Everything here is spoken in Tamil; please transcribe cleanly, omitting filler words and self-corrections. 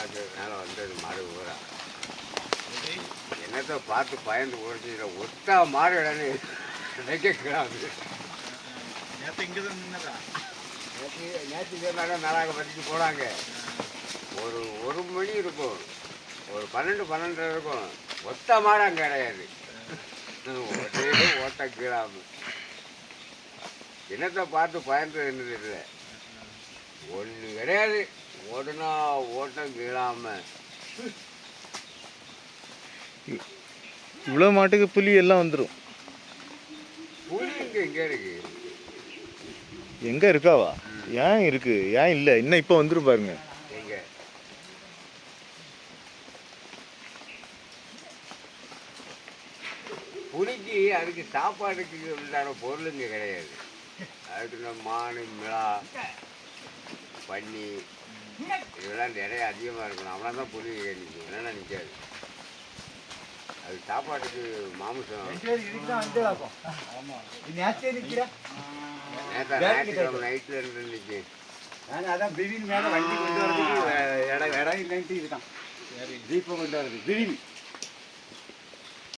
காய்ச்சதுனால வந்தது மாடு ஊரா. என்னத்தை பார்த்து பயந்து ஓடிச்சு ஒத்தா மாடு இடன்னு நினைக்கிறாங்க. நேற்று மேலே நாளாக பற்றிட்டு போனாங்க. ஒரு மணி இருக்கும், ஒரு 12 இருக்கும். ஒத்த மாடு அங்கே கிடையாது. ஓட்ட கீழாம என்னத்தை பார்த்து பயந்து இருந்தது இல்லை, ஒன்று கிடையாது. ஓடுனா ஓட்டம் கீழாம. இவ்வளோ மாட்டுக்கு புலி எல்லாம் வந்துடும். புலி எங்கே இருக்கு? எங்கே இருக்காவா? ஏன் இருக்கு, ஏன் இல்லை? இன்னும் இப்போ வந்துடும் பாருங்க. எங்க புலிக்கு அதுக்கு சாப்பாடுக்கு உண்டான பொருளுங்க கிடையாது. அதுக்கு மானு மிளா பன்னி இதெல்லாம் நிறைய அதிகமாக இருக்கணும். அவனா தான் புலி நிற்கும், என்னென்னா நிற்காது. அது சாப்பாட்டுக்கு மாமிசம். ஞாயிற்றுக்கிழமை நைட்டில் இருந்து நிற்கி அதான் பிவின் மேலே வண்டி கொண்டு வரதுக்கு இடம் இல்லைன்ட்டு இருக்கான். தீபம் கொண்டு வரது பிவின்